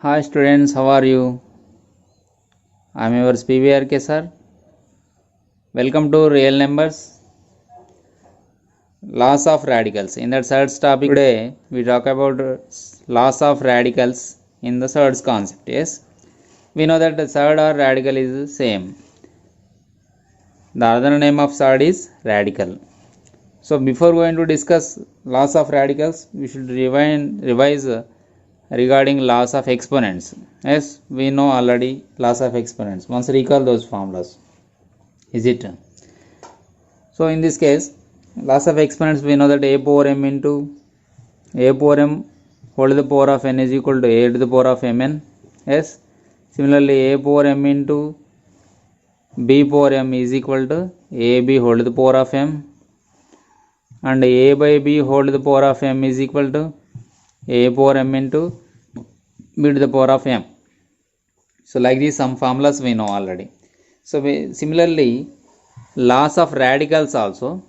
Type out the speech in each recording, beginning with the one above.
Hi students, how are you? I am yours PVRK sir. Welcome to Real Numbers, Laws of Radicals. In the third topic today, we talk about laws of radicals in the third concept. Yes, we know that the third or radical is the same. The other name of third is radical. So before going to discuss laws of radicals, we should revise regarding laws of exponents. Yes, we know already laws of exponents. Once recall those formulas. Is it? So in this case, laws of exponents, we know that a power m into a power m whole to the power of n is equal to a to the power of mn. Yes. Similarly, a power m into b power m is equal to ab whole to the power of m, and a by b whole to the power of m is equal to a power m into b to the power of m. So like this, some formulas we know already. So similarly, laws of radicals also,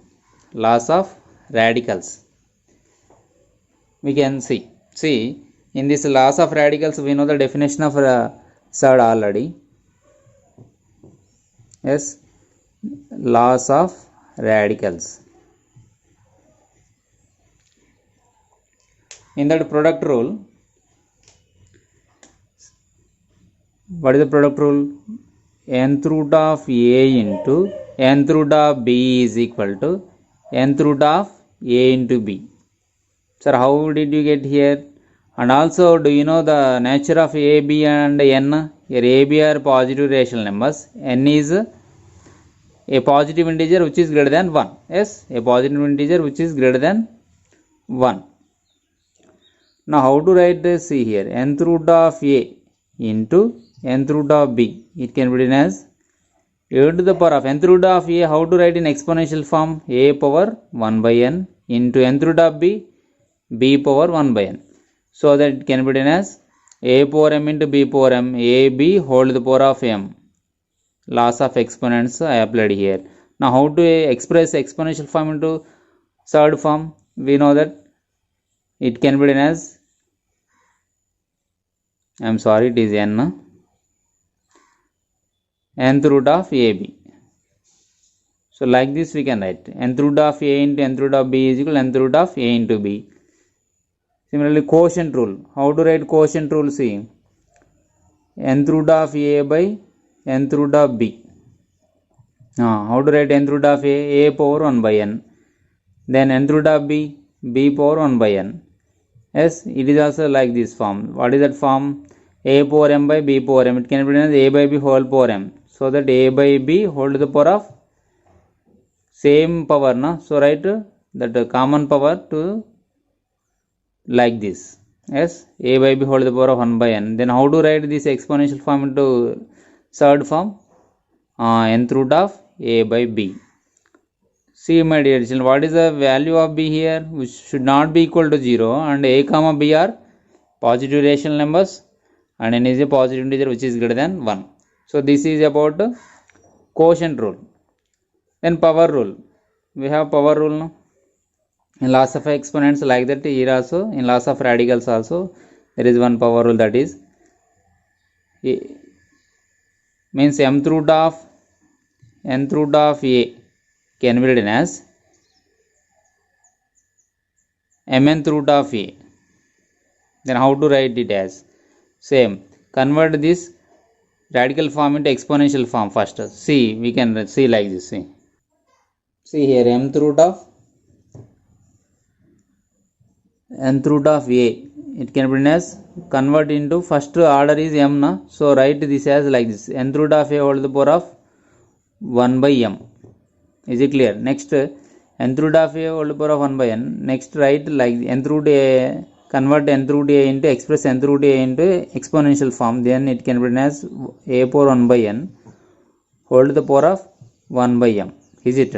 laws of radicals we can see in this laws of radicals, we know the definition of third already. Yes, laws of radicals. In that product rule, what is the product rule? Nth root of a into nth root of b is equal to nth root of a into b. Sir, how did you get here? And also, do you know the nature of a, b and n? Here a, b are positive rational numbers. N is a positive integer which is greater than 1. Yes, a positive integer which is greater than 1. Now how to write this? See here, nth root of a into nth root of b. It can be written as a to the power of nth root of a. How to write in exponential form? A power 1 by n into nth root of b, b power 1 by n. So that it can be written as a power m into b power m, a b whole to the power of m. Laws of exponents I applied here. Now how to express exponential form into third form? We know that it can be written as, I am sorry, it is n, nth root of ab. So like this we can write nth root of a into nth root of b is equal to nth root of a into b. Similarly, quotient rule. How to write quotient rule? See, nth root of a by nth root of b. How to write nth root of a power 1 by n. Then nth root of b, b power 1 by n. Yes, it is also like this form. What is that form? A power m by b power m. It can be written as a by b whole power m. So that a by b whole to the power of same power, no? So write that common power to like this. Yes, a by b whole to the power of 1 by n. Then how to write this exponential form into third form? Nth root of a by b. See my dear children, what is the value of b here? Which should not be equal to 0, and a comma b are positive rational numbers and n is a positive integer which is greater than 1. So this is about quotient rule. Then power rule. We have power rule now. In laws of exponents like that, here also in laws of radicals also there is one power rule, that is means nth root of a can be written as mnth root of a. Then how to write it as? Same, convert this radical form into exponential form first. See, we can see like this. See here, nth root of a, it can be written as, convert into first order is m, na? So write this as like this, nth root of a whole to the power of 1 by m. Is it clear? Next, nth root of a whole to the power of 1 by n. Next, write like nth root a, convert nth root a into, express nth root a into exponential form. Then it can be written as a power 1 by n whole to the power of 1 by m. Is it?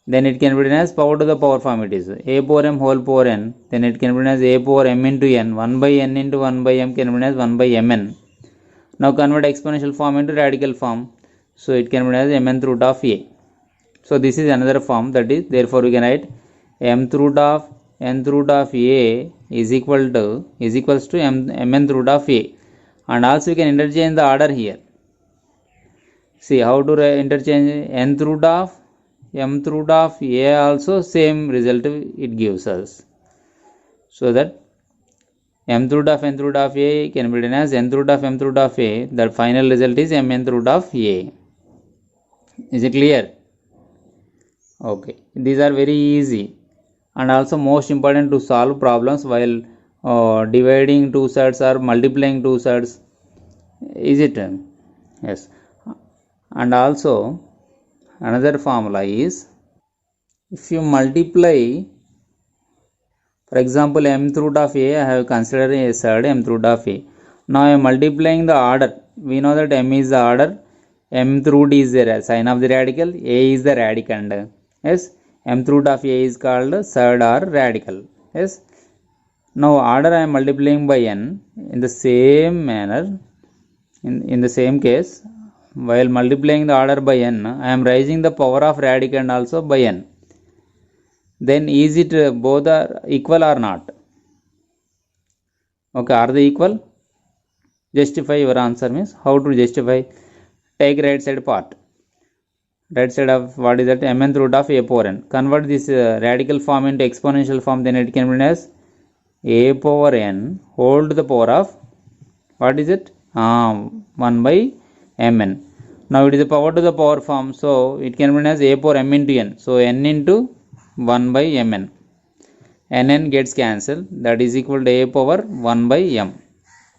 Then it can be written as power to the power form. It is a power m whole power n. Then it can be written as a power m into n. 1 by n into 1 by m can be written as 1 by mn. Now convert exponential form into radical form. So it can be written as mnth root of a. So this is another form, that is, therefore we can write mth root of a is equals to mnth root of a. and also we can interchange the order here. See how to interchange nth root of mth root of a, also same result it gives us. So that mth root of nth root of a can be written as nth root of mth root of a. The final result is mnth root of a. Is it clear? Okay, these are very easy and also most important to solve problems while dividing two sides or multiplying two sides. Is it? Yes. And also another formula is, if you multiply, for example, mth root of a, I have considered a side mth root of a. Now I am multiplying the order. We know that m is the order, mth root is the sign of the radical, a is the radicand. Yes, mth root of a is called third or radical. Yes. Now order I am multiplying by n in the same manner. In the same case, while multiplying the order by n, I am raising the power of radicand also by n. Then is it both are equal or not? Okay, are they equal? Justify your answer means how to justify. Take right side part. Right side of what is that? Mnth root of a power n. Convert this radical form into exponential form, then it can be as a power n whole to the power of, what is it? 1 by mn. Now it is a power to the power form, so it can be as a power m into n. So n into 1 by mn. Nn gets cancelled, that is equal to a power 1 by m.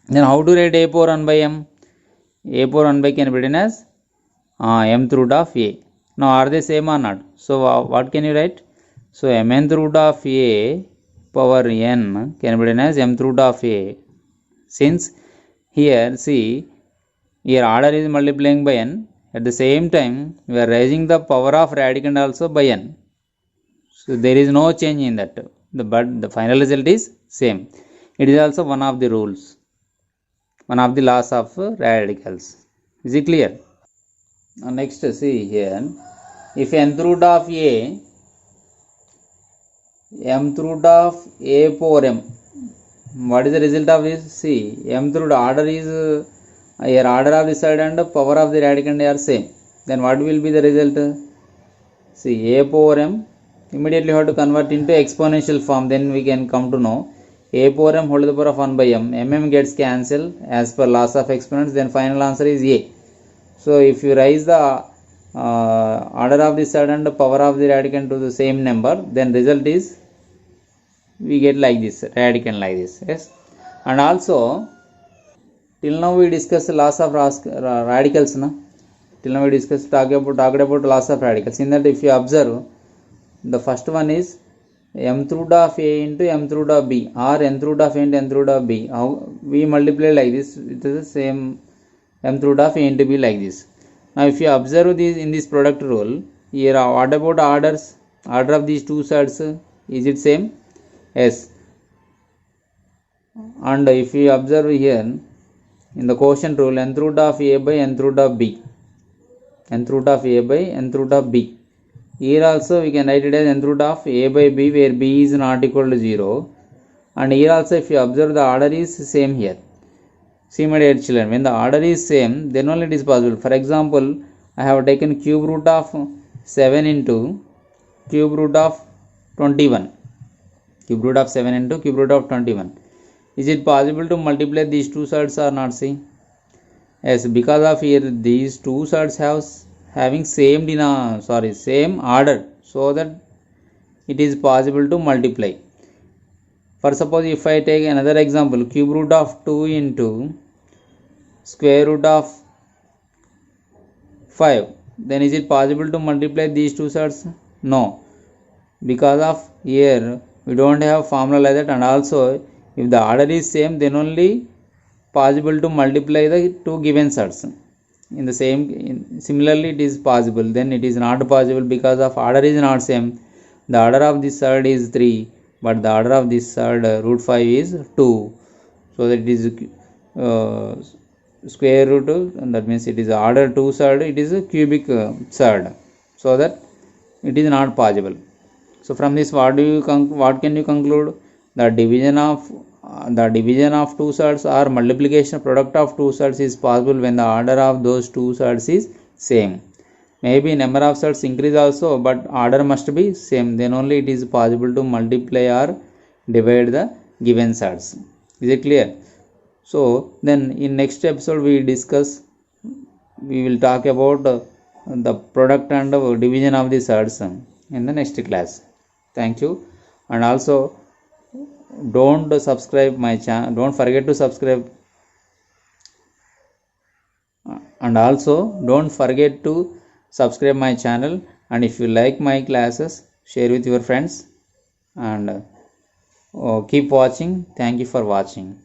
Then how to write a power 1 by m? A power 1 by can be written as mth root of a. Now are they same or not? So what can you write? So mnth root of a power n can be written as mth root of a. Since here see, here order is multiplying by n, at the same time we are raising the power of radicand also by n. So there is no change in that, but the final result is same. It is also one of the rules, one of the laws of radicals. Is it clear? Now next see here, if nth root of a, mth root of a power m, what is the result of this? See, mth root order is here order of the side and power of the radicand are same. Then what will be the result? See, a power m, immediately have to convert into exponential form, then we can come to know a power m whole to the power of 1 by m. Mm gets cancelled as per laws of exponents, then final answer is a. So if you raise the order of the side and power of the radicand to the same number, then result is we get like this, radicand like this. Yes. And also till now we discussed the laws of radicals. Till now we discussed talked about laws of radicals. In that, if you observe, the first one is mth root of a into mth root of b, or nth root of a into nth root of b. How we multiply like this, it is the same mth root of a into b like this. Now if you observe this in this product rule, here what about orders? Order of these two sides, is it same? Yes. And if you observe here in the quotient rule, nth root of a by nth root of b, nth root of a by nth root of b. Here also we can write it as nth root of a by b, where b is not equal to 0. And here also if you observe, the order is same here. See my dear children, when the order is same, then only it is possible. For example, I have taken cube root of 7 into cube root of 21. Cube root of 7 into cube root of 21. Is it possible to multiply these two sides or not? See, yes, because of here these two sides having same same order, so that it is possible to multiply. For suppose if I take another example, cube root of 2 into square root of 5, then is it possible to multiply these two sides? No, because of here we don't have formula like that, and also if the order is same, then only possible to multiply the two given sides. In the same, similarly it is possible, then it is not possible because of order is not same. The order of this side is 3, but the order of this side root 5 is 2, so that it is square root, and that means it is order 2 side, it is a cubic side, so that it is not possible. So from this, what can you conclude? The division of the division of two surds or multiplication product of two surds is possible when the order of those two surds is same. Maybe number of surds increase also, but order must be same. Then only it is possible to multiply or divide the given surds. Is it clear? So then in next episode we will talk about the product and division of the surds in the next class. Thank you. And also don't subscribe my channel, don't forget to subscribe, and also don't forget to subscribe my channel. And if you like my classes, share with your friends, and keep watching. Thank you for watching.